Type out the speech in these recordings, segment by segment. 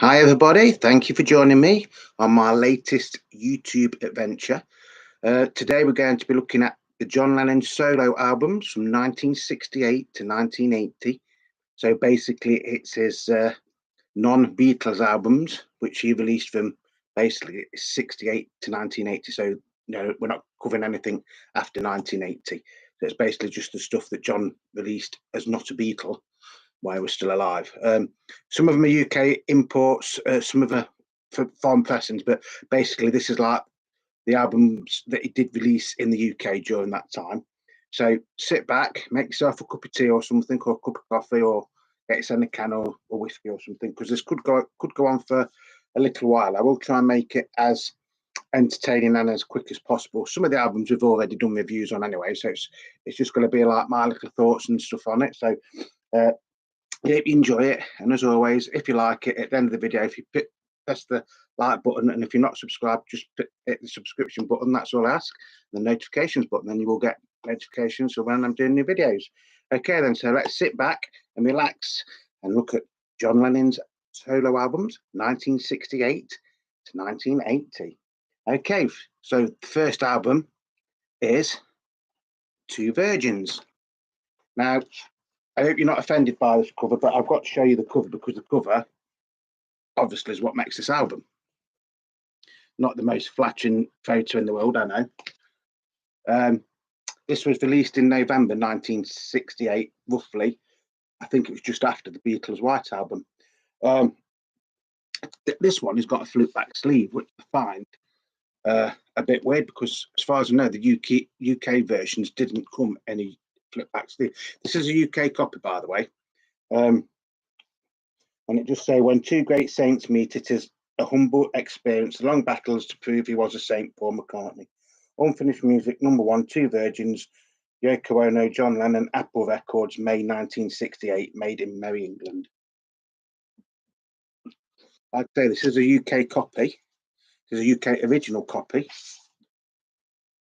Hi, everybody. Thank you for joining me on my latest YouTube adventure. Today, we're going to be looking at the John Lennon solo albums from 1968 to 1980. So basically, it's his non-Beatles albums, which he released from basically 68 to 1980. So, we're not covering anything after 1980. So it's basically just the stuff that John released as not a Beatle while we're still alive. Some of them are UK imports, some of them are foreign pressings, but basically this is like the albums that he did release in the UK during that time. So sit back, make yourself a cup of tea or something, or a cup of coffee, or get yourself a can or whiskey or something, because this could go on for a little while. I will try and make it as entertaining and as quick as possible. Some of the albums we've already done reviews on anyway, so it's just going to be like my little thoughts and stuff on it. So yeah, if you enjoy it, and as always, if you like it, at the end of the video, if you press the like button, and if you're not subscribed, just hit the subscription button. That's all I ask. The notifications button, then you will get notifications for when I'm doing new videos. Okay, then, so let's sit back and relax and look at John Lennon's solo albums, 1968 to 1980. Okay, so the first album is Two Virgins. Now, I hope you're not offended by this cover, but I've got to show you the cover because the cover obviously is what makes this album. Not the most flattering photo in the world, I know. This was released in November 1968, roughly. I think it was just after the Beatles' White Album. This one has got a flip back sleeve, which I find a bit weird because, as far as I know, the UK versions didn't come any flip back sleeve. This is a UK copy, by the way. And it just say, when two great saints meet, it is a humble experience, long battles to prove he was a saint, Paul McCartney. Unfinished music, number one, Two Virgins, Yoko Ono, John Lennon, Apple Records, May 1968, made in Merry England. Like I say, this is a UK copy. This is a UK original copy.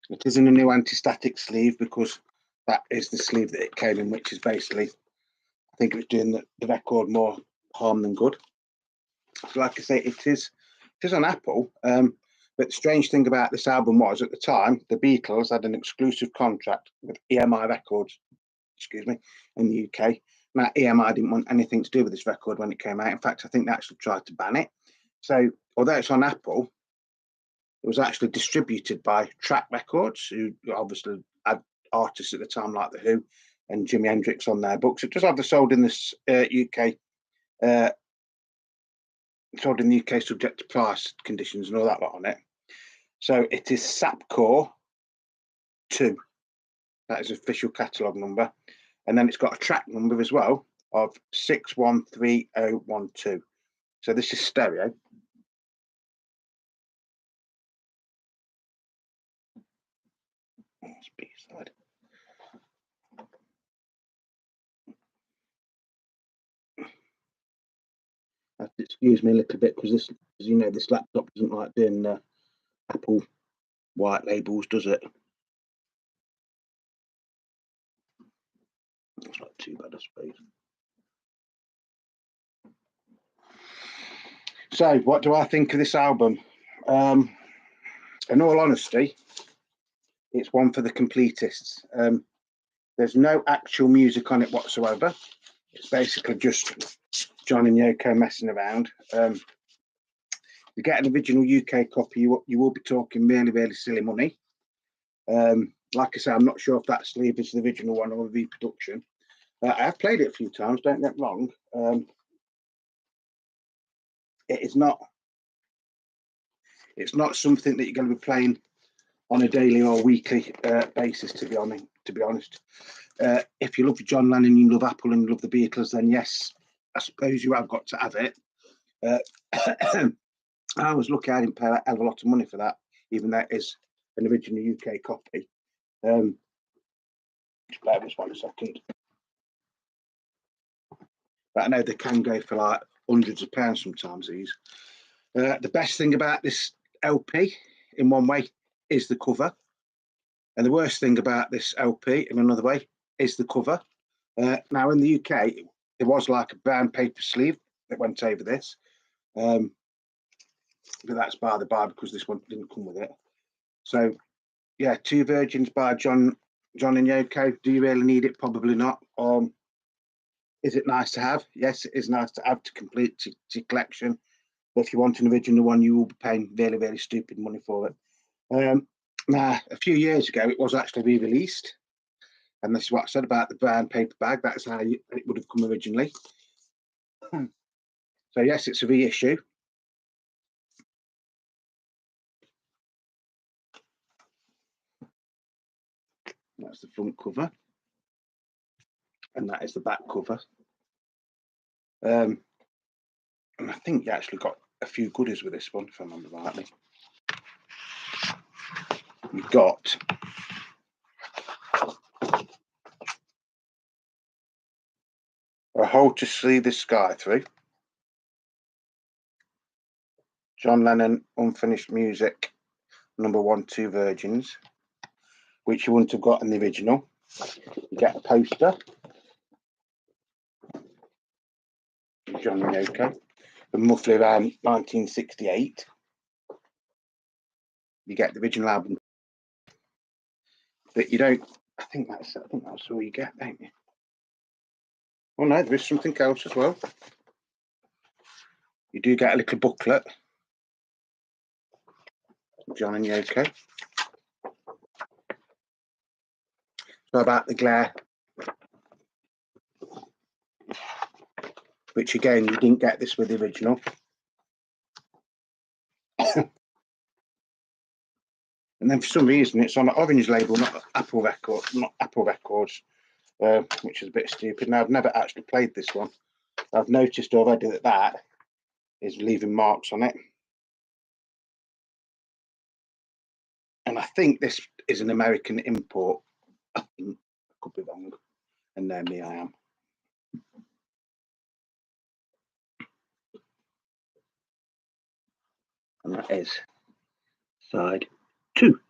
It is in a new anti-static sleeve because that is the sleeve that it came in, which is basically, I think it was doing the record more harm than good. So like I say, it is on Apple. But the strange thing about this album was, at the time, the Beatles had an exclusive contract with EMI Records, in the UK. Now, EMI didn't want anything to do with this record when it came out. In fact, I think they actually tried to ban it. So, although it's on Apple, it was actually distributed by Track Records, who obviously had artists at the time like The Who and Jimi Hendrix on their books. It does have the sold in this UK subject to price conditions and all that lot on it. So it is Sapcore 2. That is official catalogue number. And then it's got a track number as well of 613012. So this is stereo. That's B-side. Excuse me a little bit because this, as you know, this laptop doesn't like doing Apple white labels, does it? It's not too bad, I suppose. So, what do I think of this album? In all honesty, it's one for the completists. There's no actual music on it whatsoever. It's basically just John and Yoko messing around. To get an original UK copy, you will be talking really, really silly money. Like I say, I'm not sure if that sleeve is the original one or the reproduction. I have played it a few times, don't get me wrong. It's not something that you're going to be playing on a daily or weekly basis, to be honest. If you love John Lennon, you love Apple and you love the Beatles, then yes, I suppose you have got to have it. I was lucky I didn't pay a hell of a lot of money for that, even though it is an original UK copy. Just bear with 1 second. But I know they can go for like hundreds of pounds sometimes, these. The best thing about this LP, in one way, is the cover. And the worst thing about this LP, in another way, is the cover. Now, in the UK, there was like a brown paper sleeve that went over this. But that's by the by, because this one didn't come with it. So yeah, Two Virgins by John and Yoko. Do you really need it? Probably not. Is it nice to have? Yes, it is nice to have to complete your collection. But if you want an original one, you will be paying very, very stupid money for it. Now, a few years ago, it was actually re-released. And this is what I said about the brown paper bag. That's how it would have come originally. So yes, it's a reissue. That's the front cover. And that is the back cover. And I think you actually got a few goodies with this one, if I remember rightly. You've got a hole to see the sky through. John Lennon, Unfinished Music, number 1, Two Virgins, which you wouldn't have got in the original. You get a poster. John and Yoko, from roughly around 1968. You get the original album, but you don't. I think that's all you get, don't you? Oh no, there is something else as well. You do get a little booklet, John and Yoko. So about the glare, which again you didn't get this with the original. And then for some reason it's on an orange label, not Apple Records, which is a bit stupid. Now I've never actually played this one. I've noticed already that is leaving marks on it. And I think this is an American import. I could be wrong. And there me I am. And that is side 2.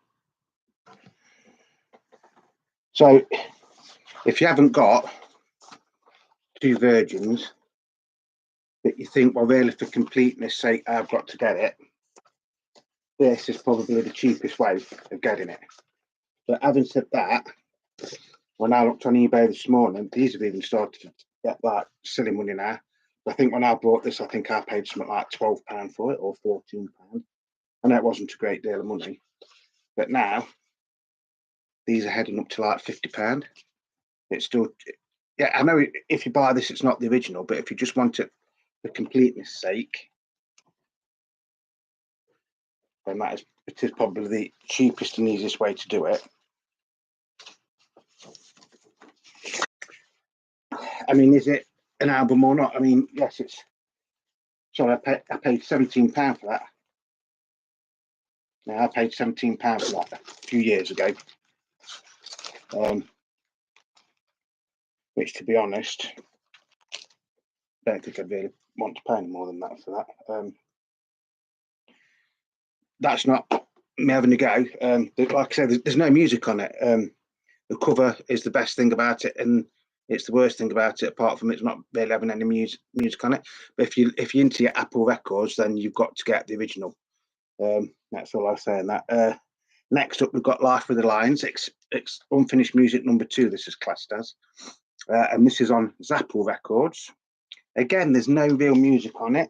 So if you haven't got Two Virgins, but you think, well, really for completeness sake, I've got to get it, this is probably the cheapest way of getting it. But having said that, when I looked on eBay this morning, these have even started to get like silly money now. I think when I bought this, I think I paid something like £12 for it, or £14. I know it wasn't a great deal of money, but now these are heading up to like £50. It's still, yeah, I know if you buy this, it's not the original, but if you just want it for completeness sake, then it is probably the cheapest and easiest way to do it. I mean, is it an album or not? I mean, yes, it's. Sorry, I paid £17 for that. Now I paid £17 for that a few years ago. Which, to be honest, I don't think I'd really want to pay any more than that for that. That's not me having a go. Like I said, there's no music on it. The cover is the best thing about it, and it's the worst thing about it, apart from it's not really having any music on it. But if you're into your Apple Records, then you've got to get the original. That's all I'll say on that. Next up, we've got Life with the Lions. It's Unfinished Music number 2. This is classed as, and this is on Apple Records. Again, there's no real music on it.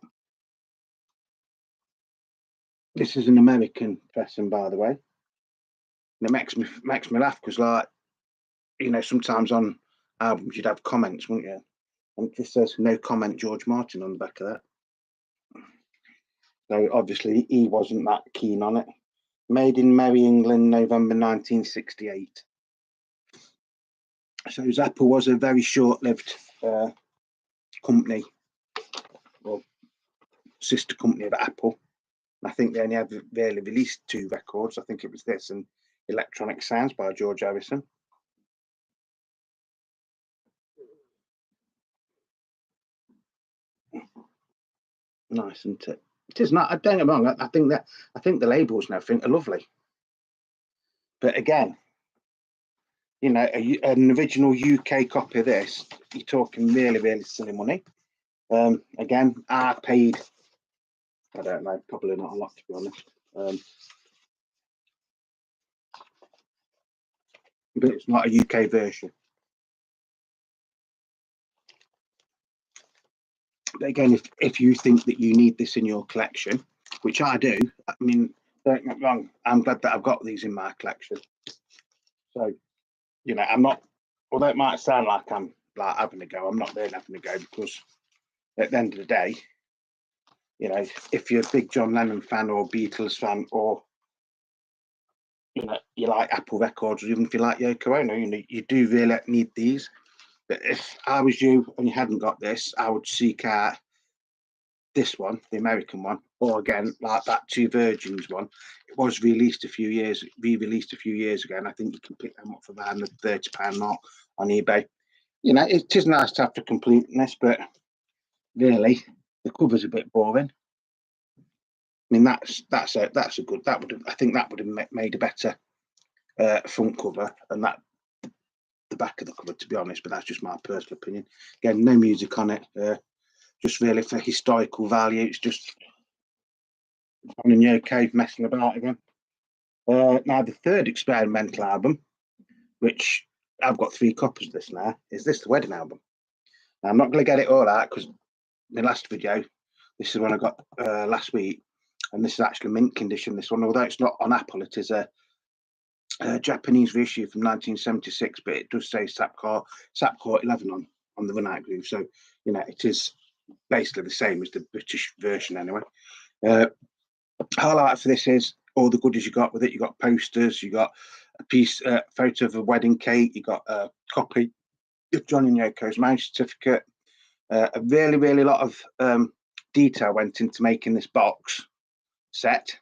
This is an American pressing, by the way. And it makes me laugh because, like, you know, sometimes on albums you'd have comments, wouldn't you? And it just says no comment, George Martin, on the back of that. So obviously he wasn't that keen on it. Made in Merry England, November 1968. So Apple was a very short-lived company, or sister company of Apple. I think they only have really released 2 records. I think it was this and Electronic Sounds by George Harrison. Nice, isn't it? It is not. I don't get me wrong. I think the labels and everything are lovely. But again, you know, an original UK copy of this, you're talking really, really silly money. Again, I paid I don't know, probably not a lot, to be honest. But it's not a UK version. But again, if you think that you need this in your collection, which I do, I mean, don't get me wrong, I'm glad that I've got these in my collection. So, you know, I'm not, although it might sound like I'm like having a go, I'm not really having a go, because at the end of the day, you know, if you're a big John Lennon fan or Beatles fan, or you know, you like Apple Records, or even if you like Yoko Ono, you know, you do really need these. But if I was you and you hadn't got this, I would seek out this one, the American one, or again, like that Two Virgins one. It was released a few years ago, and I think you can pick them up for around the £30 mark on eBay. You know, it is nice to have the completeness, but really, the cover's a bit boring. I mean, that's a good. I think that would have made a better front cover, and that the back of the cover, to be honest. But that's just my personal opinion. Again, no music on it. Just really for historical value. It's just John and Yoko messing about again. Now, the third experimental album, which I've got 3 copies of this now, is this, the wedding album. Now, I'm not going to get it all out, because the last video, this is one I got last week, and this is actually mint condition, this one, although it's not on Apple. It is a Japanese reissue from 1976, but it does say Sapcore 11 on the run-out groove. So, you know, it is basically the same as the British version anyway. Highlight for this is all the goodies you got with it. You got posters, you got a photo of a wedding cake, you got a copy of John and Yoko's marriage certificate. A really lot of detail went into making this box set.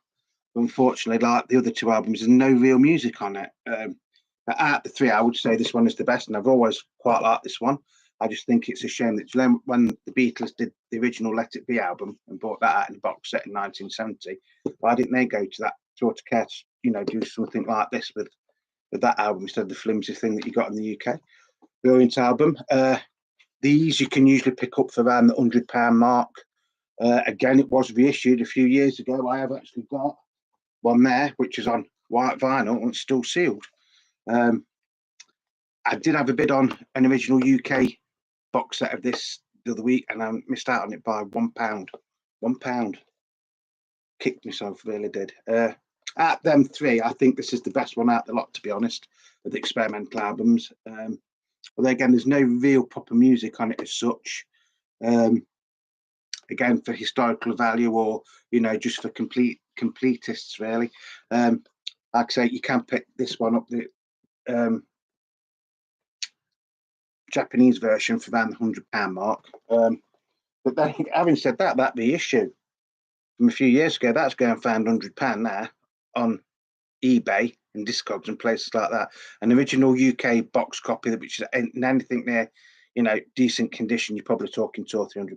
Unfortunately, like the other 2 albums, there's no real music on it. But out of the 3, I would say this one is the best, and I've always quite liked this one. I just think it's a shame that when the Beatles did the original Let It Be album and brought that out in a box set in 1970, why didn't they go to that sort of care to, you know, do something like this with that album instead of the flimsy thing that you got in the UK? Brilliant album. These you can usually pick up for around the £100 mark. Again, it was reissued a few years ago. I have actually got one there, which is on white vinyl and still sealed. I did have a bid on an original UK box set of this the other week, and I missed out on it by £1. £1. Kicked myself, really did. At them 3, I think this is the best one out the lot, to be honest, with the experimental albums. Although again, there's no real proper music on it as such. Again, for historical value, or you know, just for completists, really. Like I say, you can pick this one up, the Japanese version, for around the £100 mark. But then, having said that, that reissue from a few years ago, that's going for £100 there on eBay and Discogs and places like that. An original UK box copy, which is in anything near, you know, decent condition, you're probably talking £200 or £300.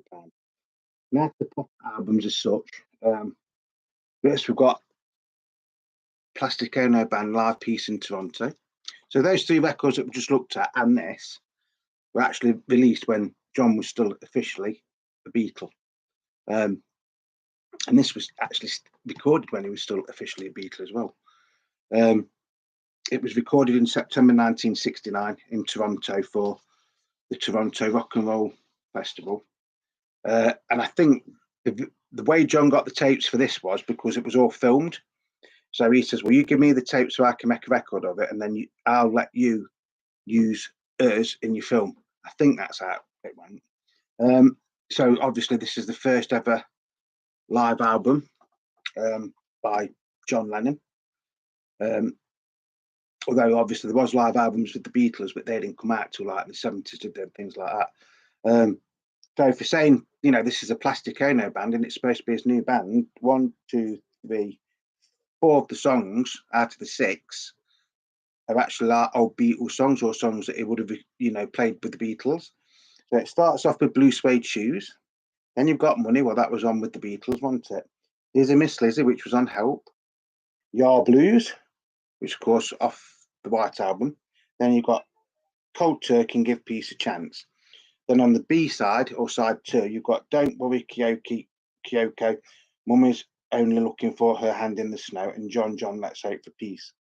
Now, the pop albums as such. First, we've got Plastic Ono Band Live Piece in Toronto. So those 3 records that we just looked at and this were actually released when John was still officially a Beatle. And this was actually recorded when he was still officially a Beatle as well. It was recorded in September 1969 in Toronto for the Toronto Rock and Roll Festival. And I think the way John got the tapes for this was because it was all filmed. So he says, well, you give me the tapes so I can make a record of it, and then I'll let you use us in your film. I think that's how it went. So obviously this is the first ever live album by John Lennon. Although obviously there was live albums with the Beatles, but they didn't come out till like the 70s, did they, and things like that. So for saying, you know, this is a Plastic Ono band and it's supposed to be his new band, 1, 2, 3, 4 of the songs out of the 6 are actually like old Beatles songs, or songs that he would have, you know, played with the Beatles. So it starts off with Blue Suede Shoes. Then you've got Money. Well, that was on with the Beatles, wasn't it? Here's a Miss Lizzie, which was on Help. Yar Blues, which of course off the White Album. Then you've got Cold Turkey and Give Peace a Chance. Then on the B side, or side 2, you've got Don't Worry Kyoko, Mummy's only looking for her hand in the snow, and John, let's hope for peace.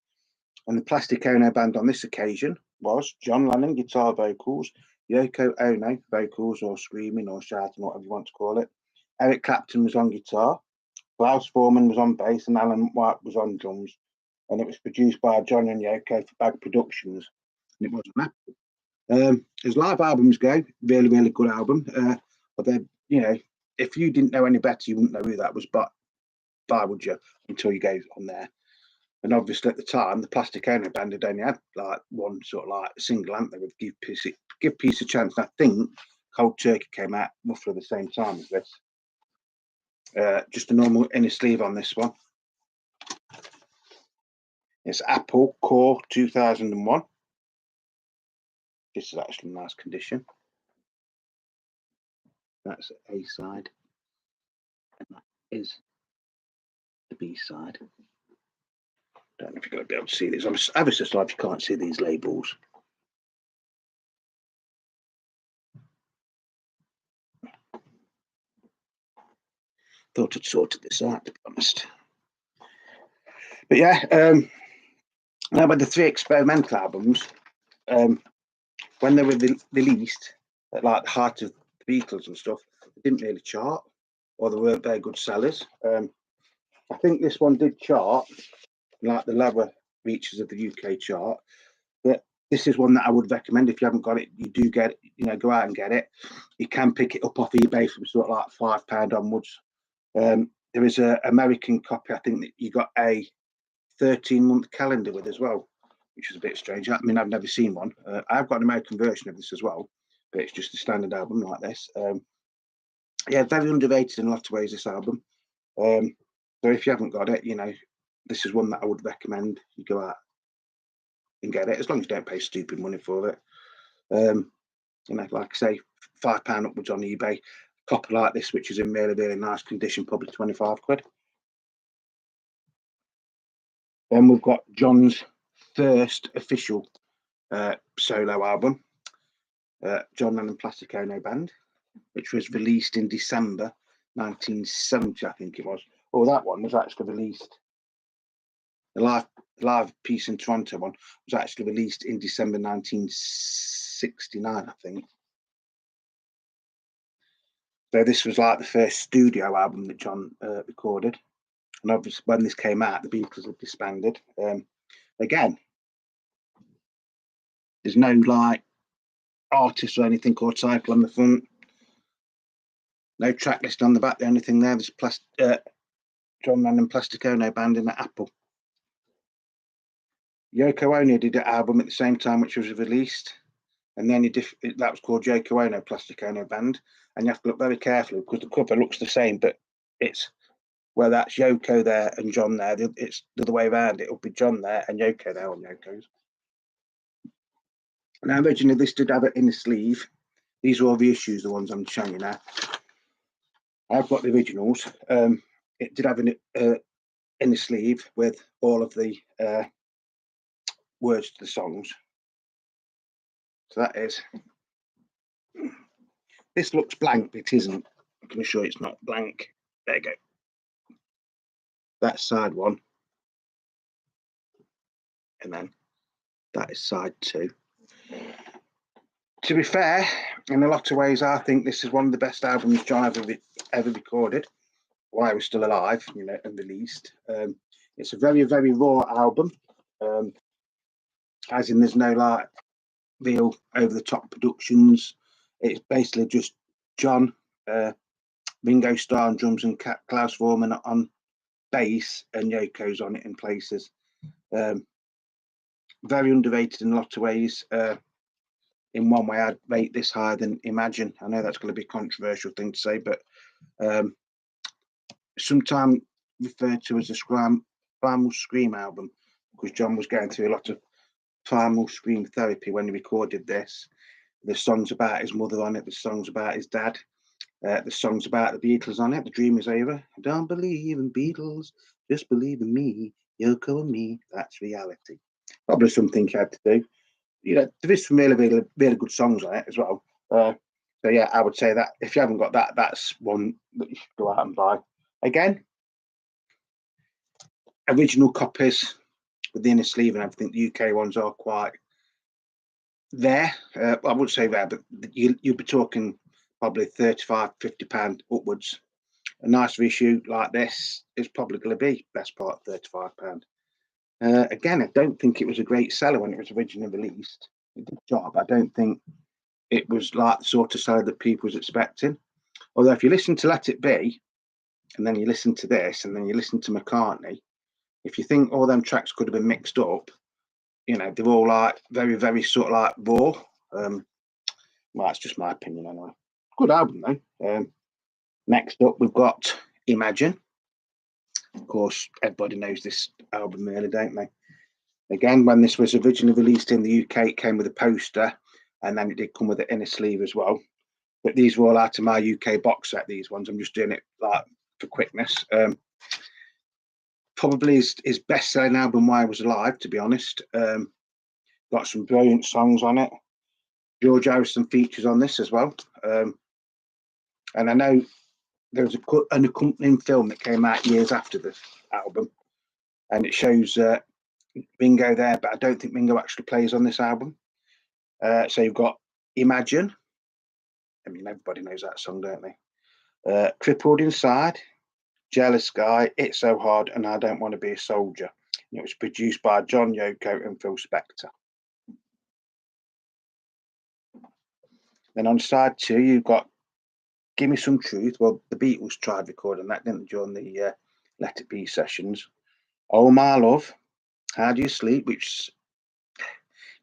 And the Plastic Ono Band on this occasion was John Lennon, guitar vocals, Yoko Ono, vocals or screaming or shouting, whatever you want to call it. Eric Clapton was on guitar, Klaus Foreman was on bass, and Alan White was on drums. And it was produced by John and Yoko for Bag Productions. And it was an Apple. As live albums go, really, really good album. But then, you know, if you didn't know any better, you wouldn't know who that was, but why would you, until you go on there? And obviously at the time, the Plastic Ono Band had only had like one sort of like single anthem with Give Peace a Chance. And I think Cold Turkey came out roughly the same time as this. Just a normal inner sleeve on this one. It's Apple Core 2001. This is actually in nice condition. That's A side, and that is the B side. Don't know if you're going to be able to see these. I'm ever so sorry if you can't see these labels. Thought I'd sorted this out, to be honest. But yeah, now with the 3 experimental albums, when they were released at like the height of the Beatles and stuff, they didn't really chart, or they weren't very good sellers. I think this one did chart, like the lower reaches of the UK chart, but this is one that I would recommend. If you haven't got it, you do get it, you know, go out and get it. You can pick it up off eBay from sort of like £5 onwards. There is an American copy, I think, that you got a 13-month calendar with as well, which is a bit strange. I mean, I've never seen one. I've got an American version of this as well, but it's just a standard album like this. Yeah, very underrated in a lot of ways, this album. So if you haven't got it, you know, this is one that I would recommend you go out and get it, as long as you don't pay stupid money for it. You know, like I say, £5 upwards on eBay. A copy like this, which is in really, really nice condition, probably 25 quid. Then we've got John's first official solo album, John Lennon Plastic Ono Band, which was released in December 1970, I think it was. Oh, that one was actually released. The live piece in Toronto one was actually released in December 1969, I think. So this was like the first studio album that John recorded. And obviously when this came out, the Beatles had disbanded. Again, there's no like artist or anything or title on the front. No track list on the back. The only thing there is John Lennon Plastic Ono Band in the Apple. Yoko Ono did an album at the same time, which was released, and then that was called Yoko Ono Plastic Ono Band. And you have to look very carefully because the cover looks the same, but it's where that's Yoko there and John there. It's the other way around. It'll be John there and Yoko there on Yoko's. Now, originally this did have it in the sleeve. These are all the issues, the ones I'm showing you now. I've got the originals. It did have in the sleeve with all of the words to the songs. So that is. This looks blank, but it isn't. I'm going to show you it's not blank. There you go. That's side 1. And then that is side 2. To be fair, in a lot of ways, I think this is one of the best albums John ever recorded while he was still alive, you know, and released. It's a very, very raw album, as in there's no like real over-the-top productions. It's basically just John, Ringo Starr on drums, and Klaus Foreman on bass, and Yoko's on it in places. Very underrated in a lot of ways. In one way, I'd rate this higher than Imagine. I know that's going to be a controversial thing to say, but sometimes referred to as a primal scream album, because John was going through a lot of primal scream therapy when he recorded this. There's songs about his mother on it. There's songs about his dad. There's songs about the Beatles on it. The dream is over. I don't believe in Beatles. Just believe in me. Yoko and me. That's reality. Probably something you had to do. You know, there is some really, really, really good songs on it as well. So yeah, I would say that if you haven't got that, that's one that you should go out and buy. Again, original copies with the inner sleeve and everything. The UK ones are quite rare. I wouldn't say rare, but you'd be talking probably £35–50 upwards. A nice reissue like this is probably going to be best part £35. Again, I don't think it was a great seller when it was originally released. It did a job. I don't think it was like the sort of seller that people was expecting. Although if you listen to Let It Be, and then you listen to this, and then you listen to McCartney, if you think all them tracks could have been mixed up, you know, they're all like very, very sort of like raw. Well, that's just my opinion anyway. Good album though. Next up, we've got Imagine. Of course, everybody knows this album really, don't they? Again, when this was originally released in the UK, it came with a poster, and then it did come with an inner sleeve as well. But these were all out of my UK box set, these ones. I'm just doing it like for quickness. Probably his best-selling album while I was alive, to be honest. Got some brilliant songs on it. George Harrison features on this as well. And I know there was an accompanying film that came out years after this album, and it shows Ringo there, but I don't think Ringo actually plays on this album. So you've got Imagine. I mean, everybody knows that song, don't they? Crippled Inside, Jealous Guy, It's So Hard, and I Don't Want to Be a Soldier. And it was produced by John Yoko and Phil Spector. Then on side 2, you've got Give Me Some Truth. Well, the Beatles tried recording that, didn't they, during the Let It Be sessions. Oh My Love, How Do You Sleep, which is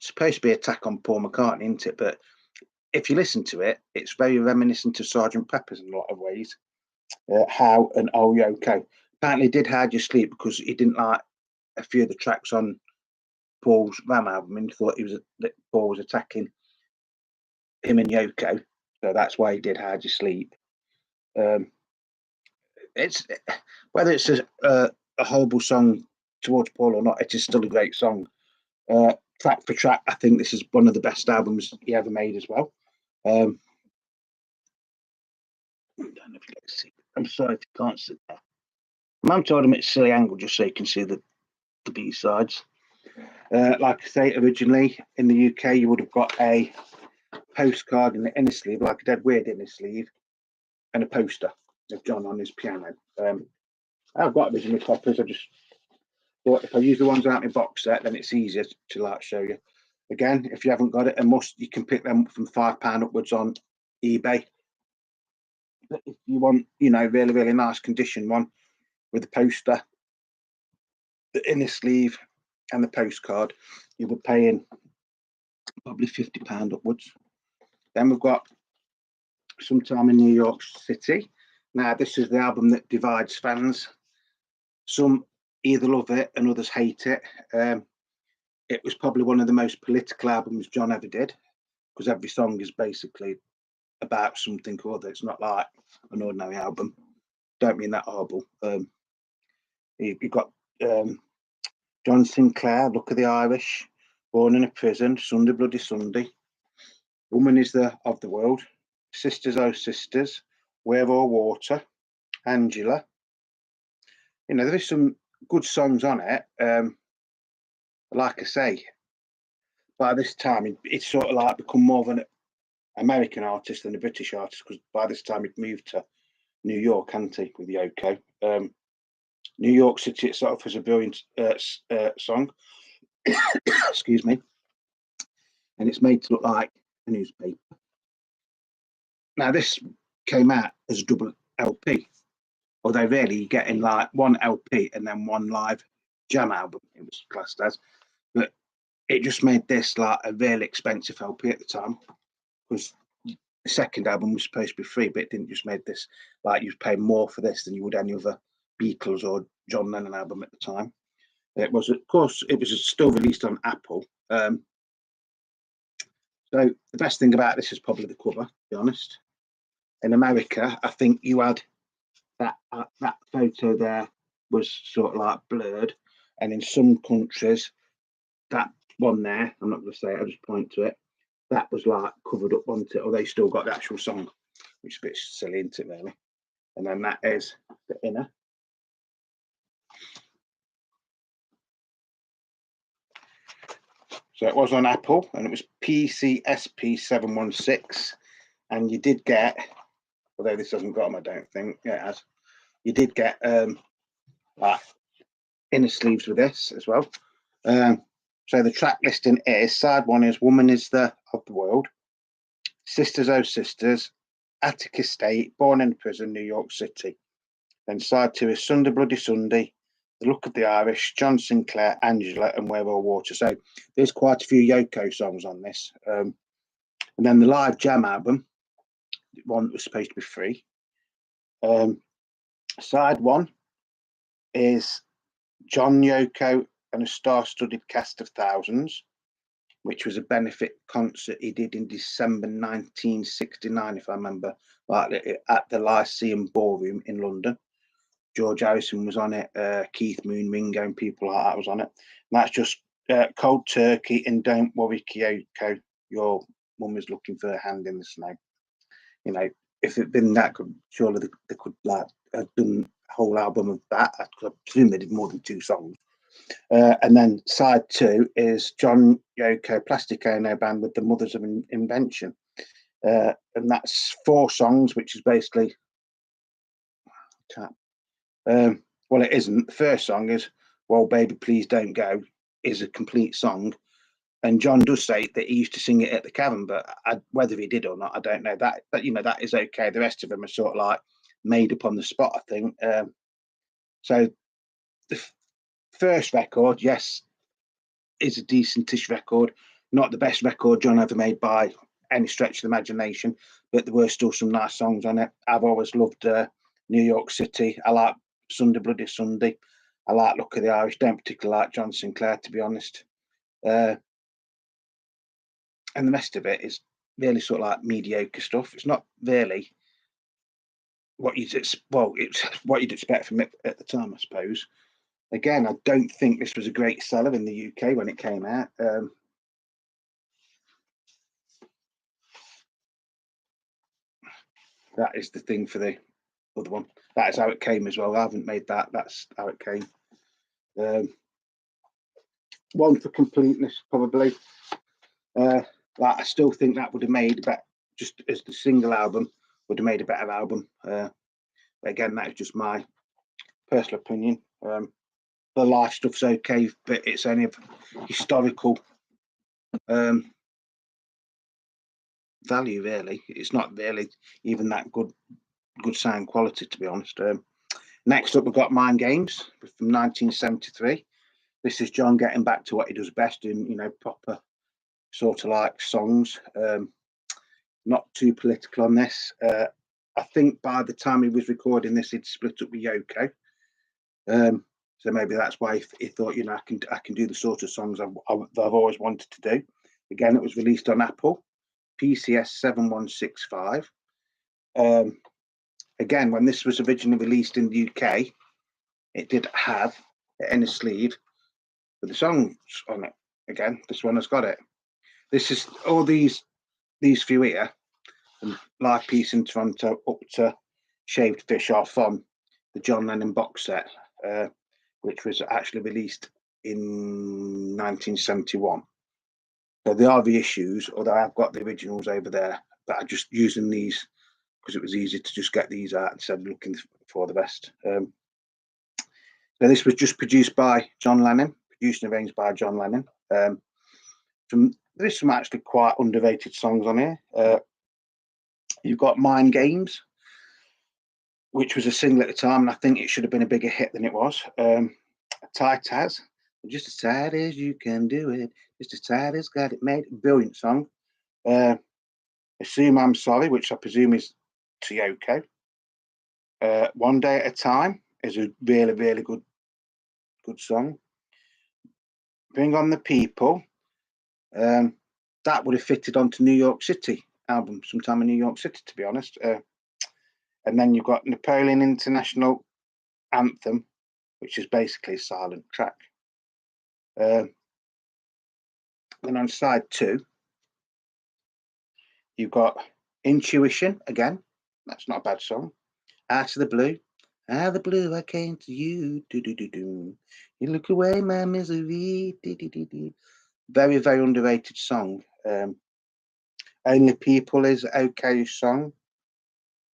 supposed to be an attack on Paul McCartney, isn't it? But if you listen to it, it's very reminiscent of Sgt. Pepper's in a lot of ways. How and Oh Yoko. Apparently he did How Do You Sleep because he didn't like a few of the tracks on Paul's Ram album and thought that Paul was attacking him and Yoko. So that's why he did How Do You Sleep. It's whether it's a horrible song towards Paul or not, it is still a great song. Track for track, I think this is one of the best albums he ever made as well. I don't know if you can see. I'm sorry if you can't see that. Mum told him it's a silly angle just so you can see the B sides. Like I say, originally in the UK, you would have got a postcard in the inner sleeve, like a dead weird inner sleeve, and a poster of John on his piano. I've got original copies. I just thought if I use the ones out in my box set, then it's easier to like show you. Again, if you haven't got it, you can pick them up from £5 upwards on eBay. But if you want, you know, really, really nice condition one with the poster, the inner sleeve, and the postcard, you'll be paying probably £50 upwards. Then we've got Sometime in New York City. Now, this is the album that divides fans. Some either love it and others hate it. It was probably one of the most political albums John ever did, because every song is basically about something or other. It's not like an ordinary album. Don't mean that horrible. You've got John Sinclair, Look of the Irish, Born in a Prison, Sunday Bloody Sunday, Woman is of the World, Sisters Oh Sisters, Where or Water, Angela. You know, there is some good songs on it. Like I say, by this time it's sort of like become more of an American artist than a British artist, because by this time he'd moved to New York, hadn't he, with Yoko. New York City itself is a brilliant song. Excuse me. And it's made to look like a newspaper. Now, this came out as a double LP, although really you're getting like one LP and then one live jam album, it was classed as. But it just made this like a really expensive LP at the time, because the second album was supposed to be free, but it didn't. Just made this like you'd pay more for this than you would any other Beatles or John Lennon album at the time. It was, of course, it was still released on Apple. So the best thing about this is probably the cover, to be honest. In America, I think you had that photo there was sort of like blurred, and in some countries, that one there, I'm not going to say it, I'll just point to it, that was like covered up onto it, or they still got the actual song, which is a bit silly, isn't it, really? And then that is the inner. So it was on Apple, and it was PCSP716. And you did get, although this hasn't got them, I don't think. Yeah, it has. You did get like inner sleeves with this as well. So the track listing is: side one is "Woman Is the of the World," "Sisters Oh Sisters," "Attic Estate," "Born in Prison," "New York City." Then side two is "Sunday Bloody Sunday," "The Look of the Irish," "John Sinclair," "Angela," and "Where Will Water." So there's quite a few Yoko songs on this. And then the live jam album, one that was supposed to be free. Side one is John, Yoko, and a star-studded cast of thousands, which was a benefit concert he did in December 1969, if I remember, like at the Lyceum Ballroom in London. George Harrison was on it, Keith Moon, Ringo, and people like that was on it. And that's just Cold Turkey and Don't Worry Kyoko, Your Mum Is Looking for a Hand in the Snow. You know, if it'd been that good, surely they could like have done a whole album of that. I presume they did more than 2 songs. And then side 2 is John, Yoko, Plastic Ono Band with the Mothers of Invention. And that's 4 songs, which is basically well, it isn't. The first song is "Well, Baby, Please Don't Go," is a complete song. And John does say that he used to sing it at the Cavern, but whether he did or not, I don't know. That you know, that is okay. The rest of them are sort of like made up on the spot, I think. So the first record, yes, is a decentish record. Not the best record John ever made by any stretch of the imagination, but there were still some nice songs on it. I've always loved New York City. I like Sunday Bloody Sunday. I like Look of the Irish. Don't particularly like John Sinclair, to be honest. And the rest of it is really sort of like mediocre stuff. It's not really what you'd it's what you'd expect from it at the time, I suppose. Again, I don't think this was a great seller in the UK when it came out. That is the thing for the other one. That is how it came as well. I haven't made that. That's how it came. One for completeness, probably. I still think that would have made better, just as the single album would have made a better album. But again, that is just my personal opinion. The live stuff's okay, but it's only of historical value, really. It's not really even that good sound quality, to be honest. Next up, we've got Mind Games from 1973. This is John getting back to what he does best in, you know, proper sort of like songs. Not too political on this. I think by the time he was recording this, he'd split up with Yoko. So maybe that's why he thought, you know, I can do the sort of songs I've always wanted to do. Again, it was released on Apple, PCS 7165. Again, when this was originally released in the UK, it did have in a sleeve with the songs on it. Again, this one has got it. This is all these few here, from Live Peace in Toronto up to Shaved Fish, are from the John Lennon box set, which was actually released in 1971. So they are the issues, although I've got the originals over there, but I'm just using these because it was easy to just get these out instead of looking for the rest. So this was just produced by John Lennon, produced and arranged by John Lennon. There's some actually quite underrated songs on here. You've got Mind Games, which was a single at the time, and I think it should have been a bigger hit than it was. Tight As, just as tight as you can do it, just as tight as got it made. Brilliant song. Assume I'm Sorry, which I presume is to Yoko. One Day at a Time is a really, really good song. Bring On the People. That would have fitted onto New York City album, sometime in New York City, to be honest. And then you've got Napoleon International Anthem, which is basically a silent track. Then on side 2, you've got Intuition again. That's not a bad song. Out of the Blue. Out of the blue, I came to you. Do do do do. You look away my misery. Do do do do. Very, very underrated song. Only People is okay song.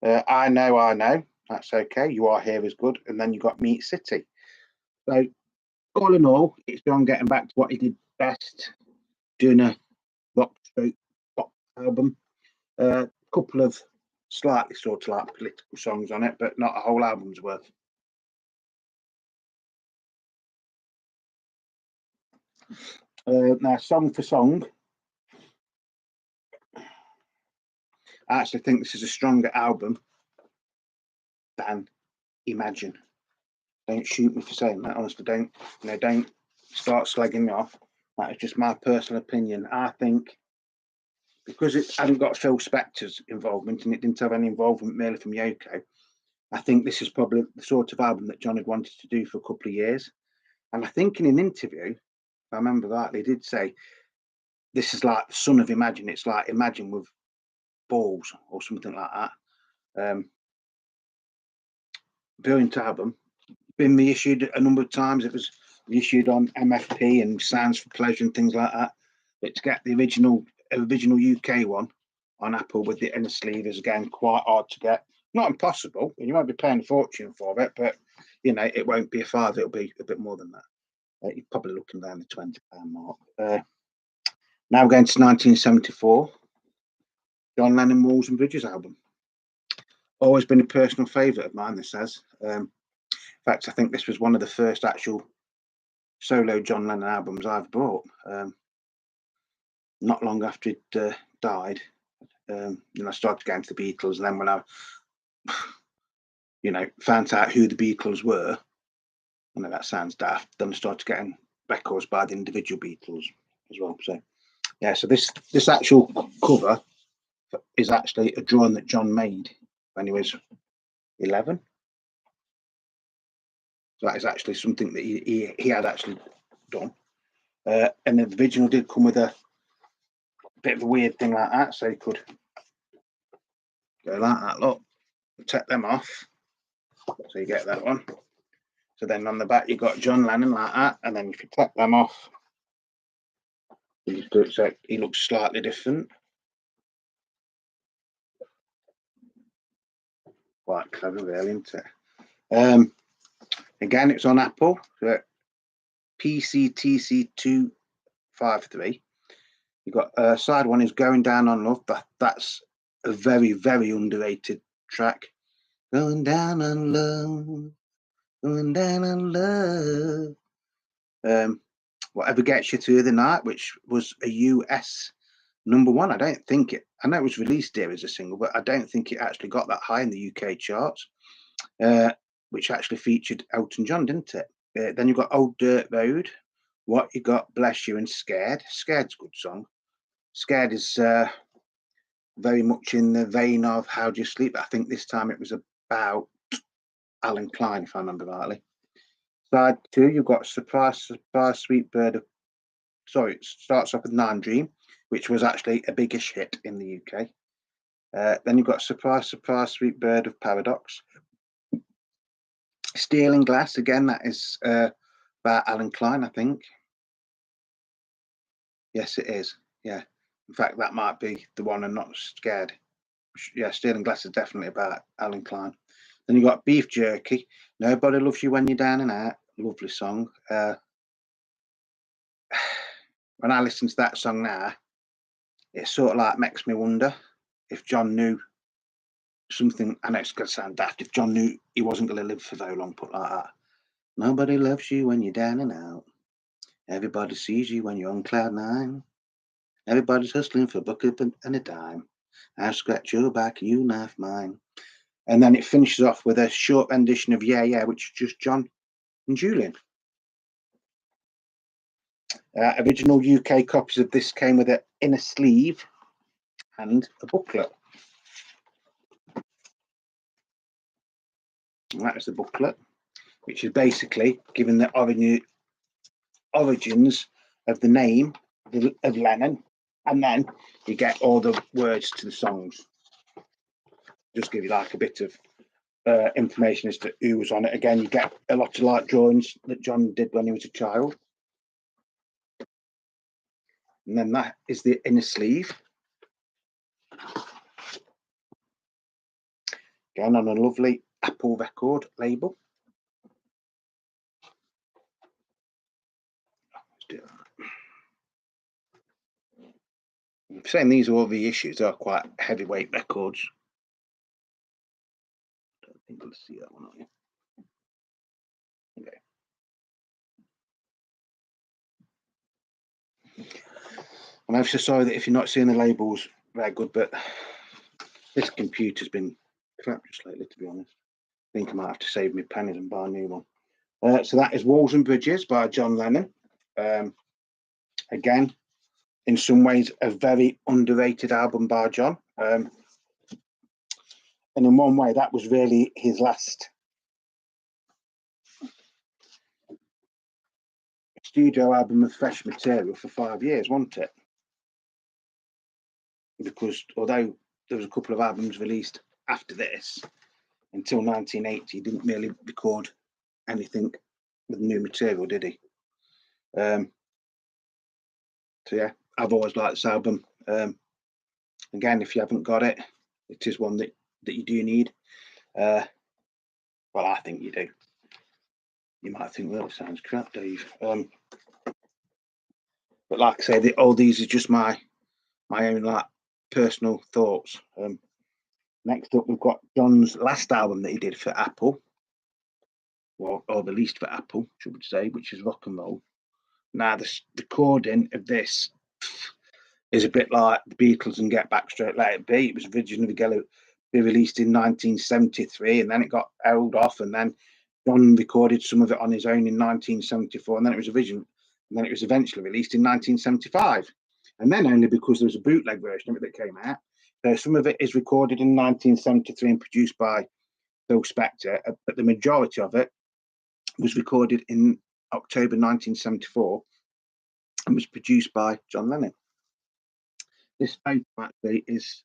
I know. That's okay. You Are Here is good. And then you got Meat City. So all in all, it's John getting back to what he did best, doing a rock stroke pop album. A couple of slightly sort of like political songs on it, but not a whole album's worth. Now, song for song, I actually think this is a stronger album than Imagine. Don't shoot me for saying that. Honestly, don't start slagging me off. That is just my personal opinion. I think because it hadn't got Phil Spector's involvement and it didn't have any involvement merely from Yoko, I think this is probably the sort of album that John had wanted to do for a couple of years. And I think in an interview, if I remember rightly, he did say this is like the son of Imagine. It's like Imagine with balls or something like that. Brilliant album. Been reissued a number of times. It was reissued on MFP and Sounds for Pleasure and things like that. But to get the original UK one on Apple with the inner sleeve is again quite hard to get. Not impossible. You might be paying a fortune for it, but you know it won't be a five. It'll be a bit more than that. You're probably looking down the £20 mark. Now we're going to 1974. John Lennon Walls and Bridges album. Always been a personal favourite of mine, this says. In fact, I think this was one of the first actual solo John Lennon albums I've bought. Not long after he'd died, I started going to the Beatles. And then when I, found out who the Beatles were, I know that sounds daft, then I started getting records by the individual Beatles as well. So, yeah, so this actual cover is actually a drawing that John made when he was 11. So that is actually something that he had actually done. And the original did come with a bit of a weird thing like that, so you could go like that, look, take them off. So you get that one. So then on the back you got John Lennon like that, and then if you take them off, you just do it so he looks slightly different. Quite clever, really, isn't it? Again, it's on Apple. So PCTC253. You got side one is Going Down on Love. That's a very, very underrated track. Going down on love, going down on love. Whatever Gets You Through the Night, which was a US #1. I know it was released here as a single, but I don't think it actually got that high in the UK charts, which actually featured Elton John, didn't it? Then you've got Old Dirt Road, What You Got, Bless You, and Scared. Scared's a good song. Scared is very much in the vein of How Do You Sleep? I think this time it was about Alan Klein, if I remember rightly. Side 2, you've got Surprise, Surprise, Sweet Bird of... Sorry, it starts off with Nine Dream, which was actually a biggish hit in the UK. Then you've got Surprise, Surprise, Sweet Bird of Paradox. Steel and Glass, again, that is about Alan Klein, I think. Yes, it is. Yeah. In fact, that might be the one and not Scared. Yeah, Steel and Glass is definitely about Alan Klein. Then you got Beef Jerky. Nobody Loves You When You're Down and Out. Lovely song. When I listen to that song now, it sort of like makes me wonder if John knew something. I know it's going to sound daft. If John knew he wasn't going to live for very long, put like that. Nobody loves you when you're down and out. Everybody sees you when you're on cloud nine. Everybody's hustling for a bucket and a dime. I scratch your back, you knife mine. And then it finishes off with a short rendition of Yeah, Yeah, which is just John and Julian. Original UK copies of this came with an inner sleeve and a booklet. And that is the booklet, which is basically giving the origins of the name of Lennon, and then you get all the words to the songs. Just give you like a bit of information as to who was on it. Again, you get a lot of like drawings that John did when he was a child. And then that is the inner sleeve. Again on a lovely Apple record label. Let's do that. I'm saying these are all reissues. They are quite heavyweight records. I don't think you'll see that one, are you? Okay. I'm so sorry that if you're not seeing the labels very good, but this computer's been crap just lately, to be honest. I think I might have to save me pennies and buy a new one. So that is Walls and Bridges by John Lennon. Again, in some ways, a very underrated album by John. And in one way, that was really his last studio album of fresh material for 5 years, wasn't it? Because although there was a couple of albums released after this, until 1980, he didn't really record anything with new material, did he? So yeah, I've always liked this album. Again, if you haven't got it, it is one that you do need. Well, I think you do. You might think, well, it sounds crap, Dave. But like I say, all these are just my own like personal thoughts. Next up, we've got John's last album that he did for Apple, or released for Apple, should we say, which is Rock and Roll. Now, the recording of this is a bit like the Beatles and Get Back Straight Let It Be. It was originally going to be released in 1973, and then it got held off, and then John recorded some of it on his own in 1974, and then it was eventually released in 1975, and then only because there was a bootleg version of it that came out. Some of it is recorded in 1973 and produced by Phil Spector, but the majority of it was recorded in October 1974 and was produced by John Lennon. This photo actually is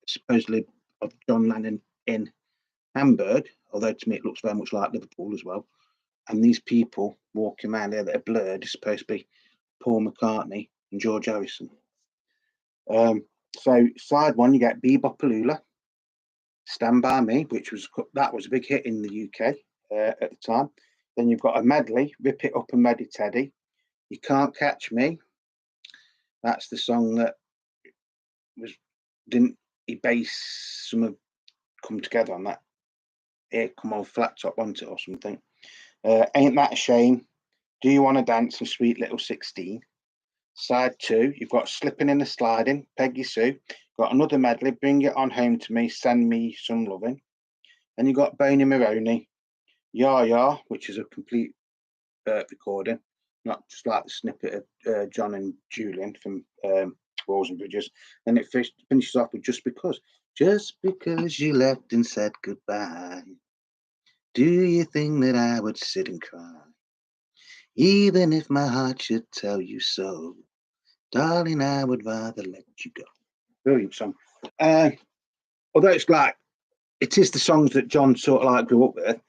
supposedly of John Lennon in Hamburg, although to me it looks very much like Liverpool as well. And these people walking around there that are blurred is supposed to be Paul McCartney and George Harrison. So side one, you get Bebopaloola, Stand By Me, which was a big hit in the UK at the time. Then you've got a medley, Rip It Up and Ready Teddy, You Can't Catch Me. That's the song that didn't he base some of Come Together on that? Here Come On Flat Top, wasn't it, or something? Ain't That a Shame? Do You Want to Dance? And Sweet Little 16. Side two, you've got Slipping and a Sliding, Peggy Sue. Got another medley, Bring It On Home to Me, Send Me Some Loving. Then you've got Boney Maroney, Ya Ya, which is a complete recording, not just like the snippet of John and Julian from Walls and Bridges. Then it finishes off with Just Because You left and said goodbye. Do you think that I would sit and cry? Even if my heart should tell you so, darling, I would rather let you go. Brilliant song. Although it is the songs that John sort of like grew up with,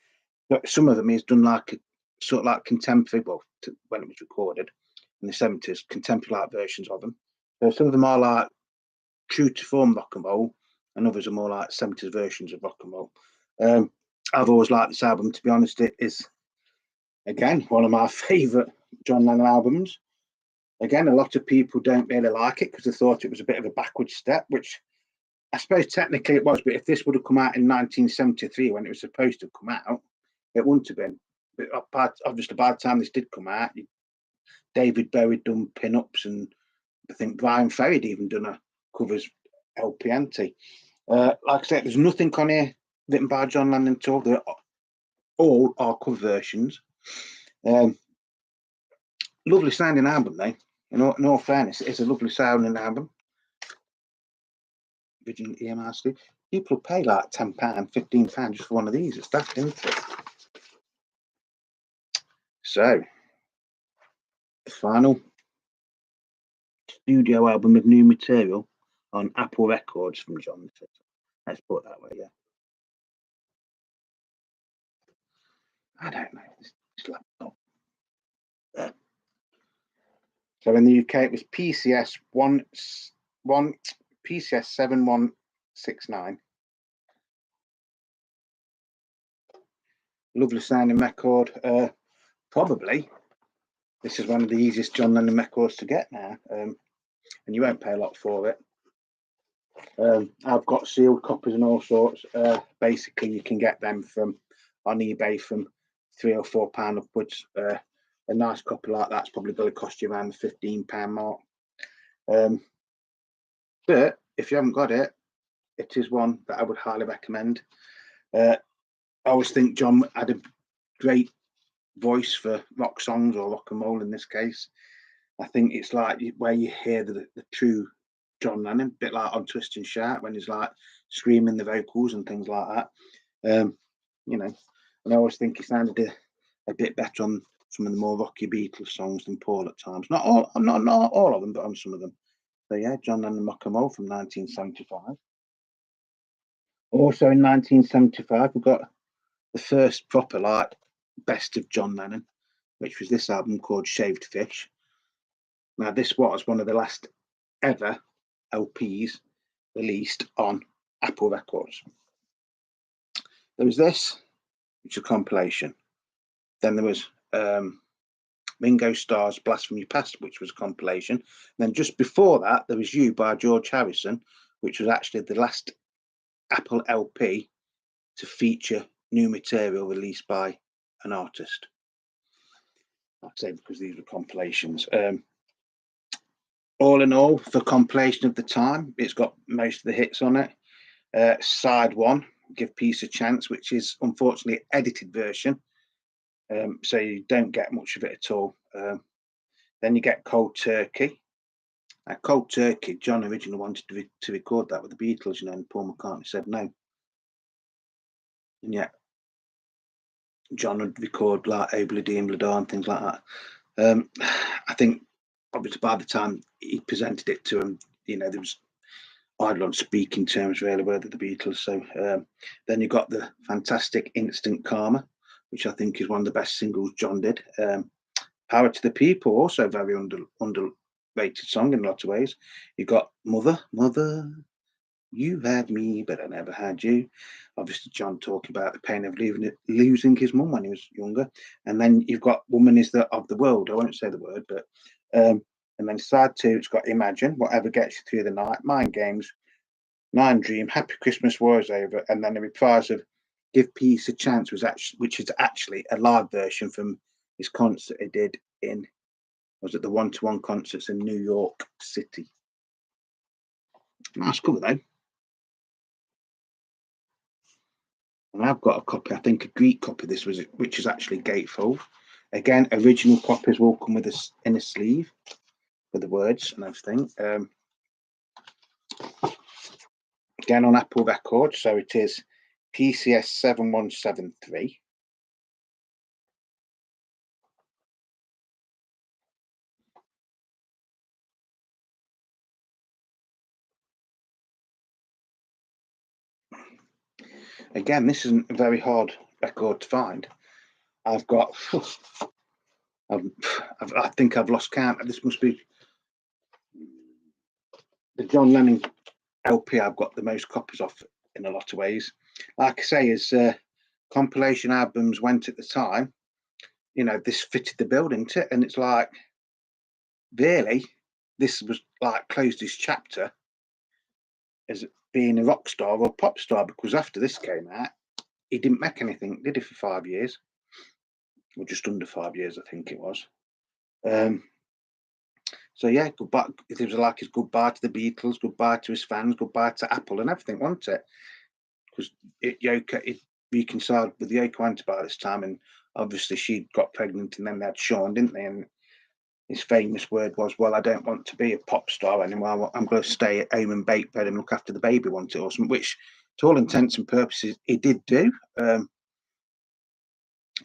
but some of them he's done like a sort of like contemporary, when it was recorded in the 70s, contemporary like versions of them. So some of them are like true to form rock and roll, and others are more like 70s versions of rock and roll. I've always liked this album, to be honest. It is, again, one of my favourite John Lennon albums. Again, a lot of people don't really like it because they thought it was a bit of a backward step, which I suppose technically it was, but if this would have come out in 1973 when it was supposed to have come out, it wouldn't have been. But obviously, by the time this did come out, David Bowie done pin-ups, and I think Brian Ferry had even done a covers LP anti. Like I said, there's nothing on here written by John Lennon at all. They're all are cover versions. Lovely sounding album, though. In all fairness, it's a lovely sounding album. Original EMI. People pay like £10, £15 just for one of these. It's daft, isn't it? So, the final studio album of new material on Apple Records from John. Let's put it that way, yeah. I don't know. This laptop. So in the UK, it was PCS 7169. Lovely sounding record. Probably this is one of the easiest John Lennon records to get now, and you won't pay a lot for it. I've got sealed copies and all sorts. Basically, you can get them from on eBay from £3 or £4 upwards. A nice copy like that's probably going to cost you around the £15 mark. But if you haven't got it, it is one that I would highly recommend. I always think John had a great voice for rock songs or rock and roll in this case. I think it's like where you hear the true John Lennon, a bit like on Twist and Shout when he's like screaming the vocals and things like that. You know, and I always think he sounded a bit better on some of the more rocky Beatles songs than Paul at times. Not all of them, but on some of them. So yeah, John Lennon Rock and Roll from 1975. Also in 1975, we got the first proper like best of John Lennon, which was this album called Shaved Fish. Now this was one of the last ever LPs released on Apple Records. There was this, which is a compilation. Then there was Ringo Starr's Blast from Your Past, which was a compilation. And then just before that, there was You by George Harrison, which was actually the last Apple LP to feature new material released by an artist. I'd say because these were compilations. All in all, for compilation of the time, it's got most of the hits on it. Side 1, Give Peace a Chance, which is unfortunately an edited version. So you don't get much of it at all. Then you get Cold Turkey. Cold Turkey, John originally wanted to record that with the Beatles, and Paul McCartney said no. And yet, John would record like Obladi and Bladar and things like that. I think obviously by the time he presented it to him, there was idle on speaking terms really with the Beatles. So then you got the fantastic Instant Karma, which I think is one of the best singles John did. Power to the People, also very underrated song in a lot of ways. You got Mother, You Had Me, But I Never Had You. Obviously, John talking about the pain of losing his mum when he was younger. And then you've got Woman Is of the World. I won't say the word, but and then side 2, it's got Imagine, Whatever Gets You Through the Night, Mind Games, Nine Dream, Happy Christmas, War Is Over, and then the reprise of Give Peace a Chance, which is actually a live version from his concert he did was it the one-to-one concerts in New York City. Nice cover though. And I've got a copy, I think a Greek copy of this which is actually gatefold. Again, original copies will come with in a sleeve with the words and everything. Again on Apple Records, so it is PCS 7173. Again, this isn't a very hard record to find. I've got, I think I've lost count. This must be the John Lennon LP I've got the most copies of in a lot of ways. Like I say, as compilation albums went at the time, this fitted the bill, didn't it? And it's like, really, this was like closed his chapter as being a rock star or pop star, because after this came out, he didn't make anything, did he, for 5 years? Or just under 5 years, I think it was. So yeah, goodbye. It was like his goodbye to the Beatles, goodbye to his fans, goodbye to Apple and everything, wasn't it? Because it reconciled with Yoko Ono by this time, and obviously she got pregnant, and then they had Sean, didn't they? And his famous word was, "Well, I don't want to be a pop star anymore. I'm going to stay at home and bake bread and look after the baby," wasn't it, or something? Which, to all intents and purposes, he did do. And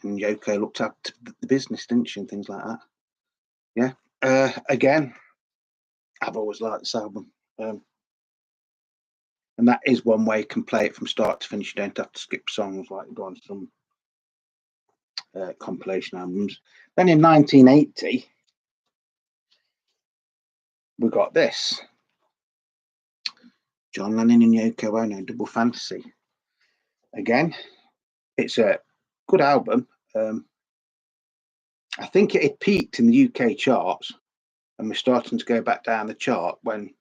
Yoko looked after the business, didn't she, and things like that. Yeah. Again, I've always liked this album. And that is one way you can play it from start to finish. You don't have to skip songs like you do on some compilation albums. Then in 1980, we got this. John Lennon and Yoko Ono, Double Fantasy. Again, it's a good album. I think it had peaked in the UK charts, and we're starting to go back down the chart when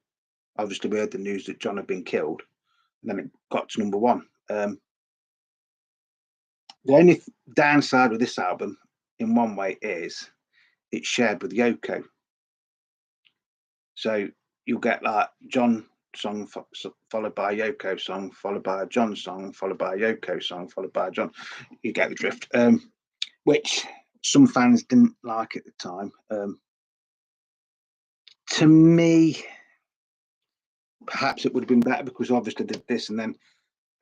obviously we heard the news that John had been killed, and then it got to number one. The only downside with this album, in one way, is it's shared with Yoko. So you'll get like John song followed by Yoko song, followed by a John song, followed by a Yoko song, followed by a John. You get the drift. Which some fans didn't like at the time. To me, perhaps it would have been better because obviously did this, and then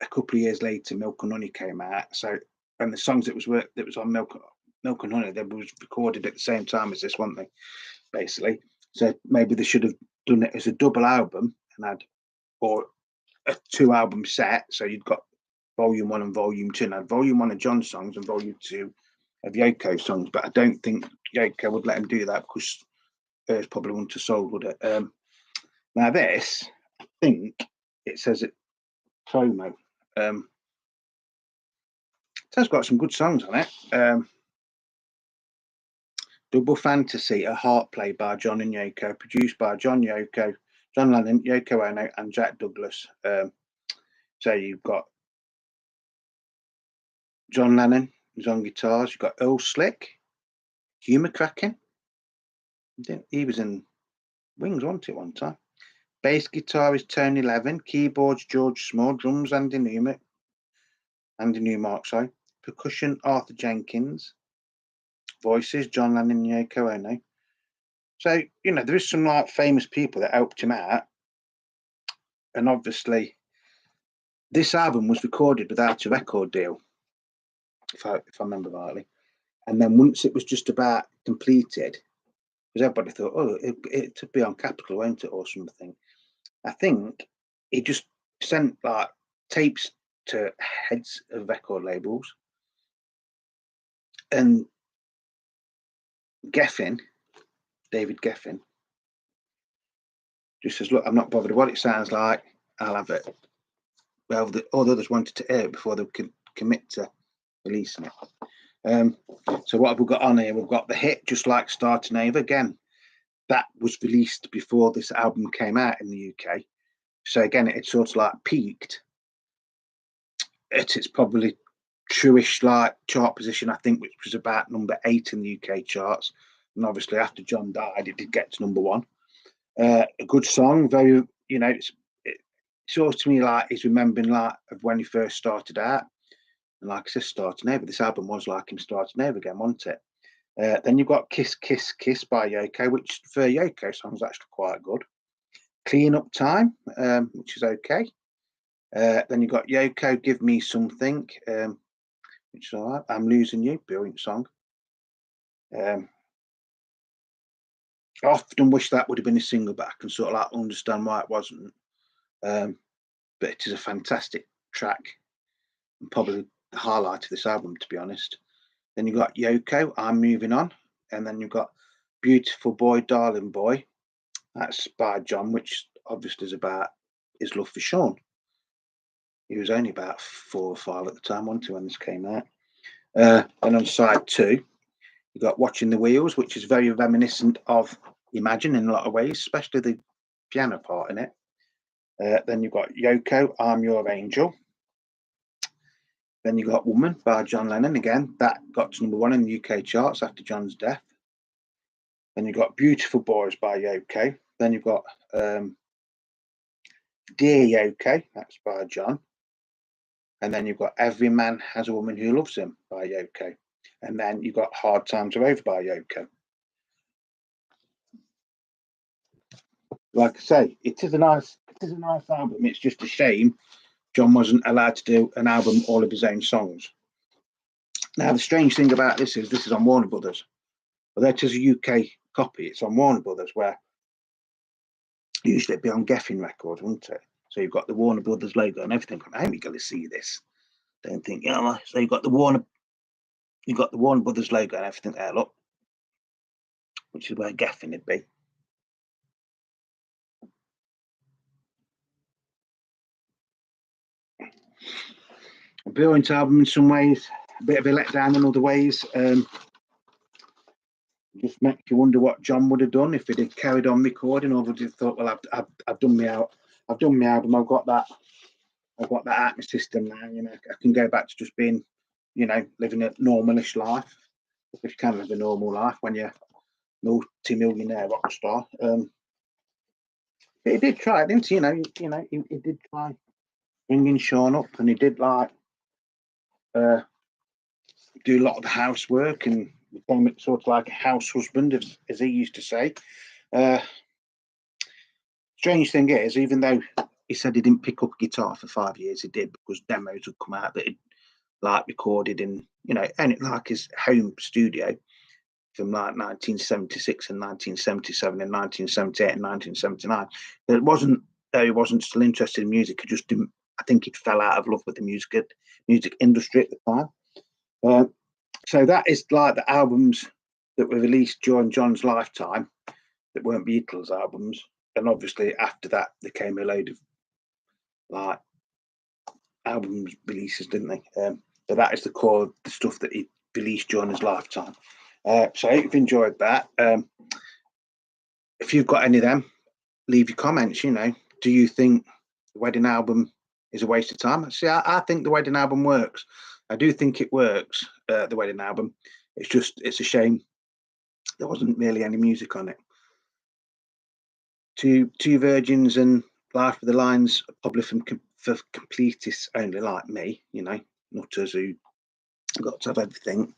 a couple of years later, Milk and Honey came out. So, and the songs that was on Milk and Honey, they was recorded at the same time as this, weren't they? Basically, so maybe they should have done it as a double album and had, or a 2-album set. So you'd got Volume 1 and Volume 2, and had Volume 1 of John's songs and Volume 2 of Yoko songs. But I don't think Yoko would let him do that because hers probably wouldn't have sold, would it? Now this, I think it says it promo. It has got some good songs on it. Double Fantasy, a harp play by John and Yoko, produced by John Lennon, Yoko Ono, and Jack Douglas. So you've got John Lennon, who's on guitars. You've got Earl Slick, Humor Cracking. He was in Wings, wasn't it, one time? Bass guitar is Tony Levin, keyboards George Small, drums Andy Newmark, sorry. Percussion Arthur Jenkins. Voices John Lennon and Yoko Ono. So, you know, there is some like famous people that helped him out. And obviously, this album was recorded without a record deal, if I remember rightly. And then once it was just about completed, because everybody thought, oh, it would be on Capitol, won't it, or something. I think he just sent like tapes to heads of record labels, and David Geffen, just says, look, I'm not bothered what it sounds like, I'll have it. Well, all the others wanted to hear it before they could commit to releasing it. So what have we got on here? We've got the hit Just Like Starting Over. Again, that was released before this album came out in the UK. So again, it sort of like peaked at its probably truish like chart position, I think, which was about number 8 in the UK charts. And obviously after John died, it did get to number 1. A good song, very, you know, it's sort of to me like he's remembering like of when he first started out. And like I said, starting over. This album was like him starting over again, wasn't it? Then you've got Kiss, Kiss, Kiss by Yoko, which for a Yoko song is actually quite good. Clean Up Time, which is okay. Then you've got Yoko, Give Me Something, which is all right. I'm Losing You, brilliant song. I often wish that would have been a single, but I can sort of like understand why it wasn't. But it is a fantastic track and probably the highlight of this album, to be honest. Then you've got Yoko, I'm Moving On. And then you've got Beautiful Boy, Darling Boy. That's by John, which obviously is about his love for Sean. He was only about 4 or 5 at the time, wasn't he, when this came out. And on side 2, you've got Watching the Wheels, which is very reminiscent of Imagine in a lot of ways, especially the piano part in it. Then you've got Yoko, I'm Your Angel. Then you've got Woman by John Lennon. Again, that got to number 1 in the UK charts after John's death. Then you've got Beautiful Boys by Yoko. Then you've got Dear Yoko, that's by John. And then you've got Every Man Has a Woman Who Loves Him by Yoko. And then you've got Hard Times Are Over by Yoko. Like I say, it is a nice album. It's just a shame John wasn't allowed to do an album all of his own songs. Now, the strange thing about this is on Warner Brothers. Although it is a UK copy, it's on Warner Brothers, where usually it'd be on Geffen Records, wouldn't it? So you've got the Warner Brothers logo and everything. I hope you're going to see this. Don't think, so you've got the Warner Brothers logo and everything there, look, which is where Geffen would be. A brilliant album in some ways, a bit of a letdown in other ways. Just makes you wonder what John would have done if he'd have carried on recording, or would have thought, well, I've done my album, I've got that out of my system now. You know, I can go back to just being, you know, living a normalish life. If you can live a normal life when you're multi-millionaire rock star. But he did try, didn't he? He did try bringing Sean up, and he did like do a lot of the housework and became sort of like a house husband, as he used to say. Strange thing is, even though he said he didn't pick up a guitar for 5 years, he did, because demos would come out that he'd like recorded in, you know, and like his home studio from like 1976 and 1977 and 1978 and 1979. It wasn't though he wasn't still interested in music. He just didn't. I think he fell out of love with the music industry at the time. So that is like the albums that were released during John's lifetime that weren't Beatles albums. And obviously after that, there came a load of like albums releases, didn't they? So that is the core of the stuff that he released during his lifetime. So I hope you've enjoyed that. If you've got any of them, leave your comments. You know, do you think the wedding album is a waste of time? See, I think the wedding album works. I do think it works, the wedding album. It's a shame there wasn't really any music on it. Two Virgins and Life with the Lines are probably for completists only like me, you know, nutters who got to have everything.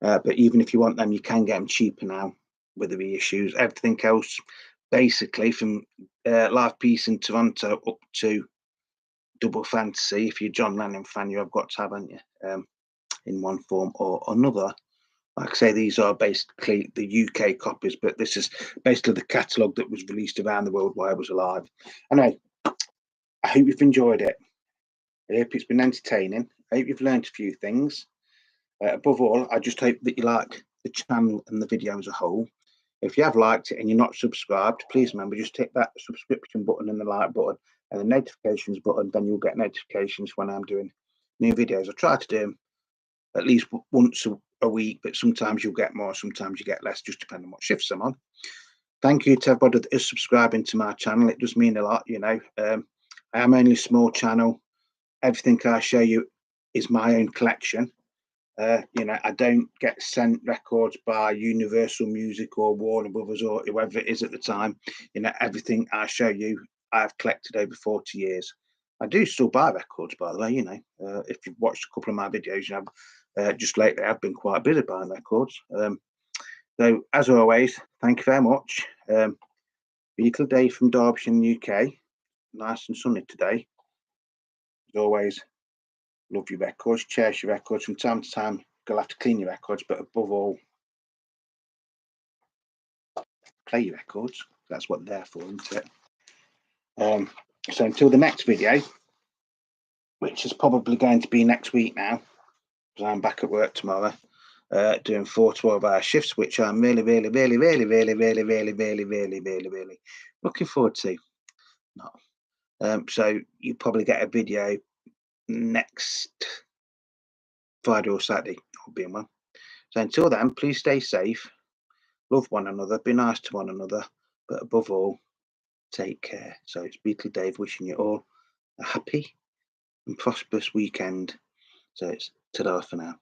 But even if you want them, you can get them cheaper now with the reissues. Everything else, basically, from Live Peace in Toronto up to Double Fantasy, if you're a John Lennon fan, you have got to have, haven't you? In one form or another. Like I say, these are basically the UK copies, but this is basically the catalogue that was released around the world while I was alive. Anyway, I hope you've enjoyed it. I hope it's been entertaining. I hope you've learned a few things. Above all, I just hope that you like the channel and the video as a whole. If you have liked it and you're not subscribed, please remember, just hit that subscription button and the like button and the notifications button. Then you'll get notifications when I'm doing new videos. I try to do them at least once a week, but sometimes you'll get more, sometimes you get less, just depending on what shifts I'm on. Thank you to everybody that is subscribing to my channel. It does mean a lot, you know. I am only a small channel. Everything I show you is my own collection. You know, I don't get sent records by Universal Music or Warner Brothers or whoever it is at the time. You know, everything I show you, I've collected over 40 years. I do still buy records, by the way. You know, if you've watched a couple of my videos, you know, just lately I've been quite busy buying records. So, as always, thank you very much. Beatle Day from Derbyshire in the UK. Nice and sunny today. As always, love your records, cherish your records. From time to time, you'll have to clean your records, but above all, play your records. That's what they're for, isn't it? So until the next video, which is probably going to be next week now, because I'm back at work tomorrow, doing 4 12-hour shifts, which I'm really looking forward to. So you probably get a video next Friday or Saturday, all being well. So until then, please stay safe, love one another, be nice to one another, but above all, take care. So it's Beatle Dave wishing you all a happy and prosperous weekend. So it's ta-da for now.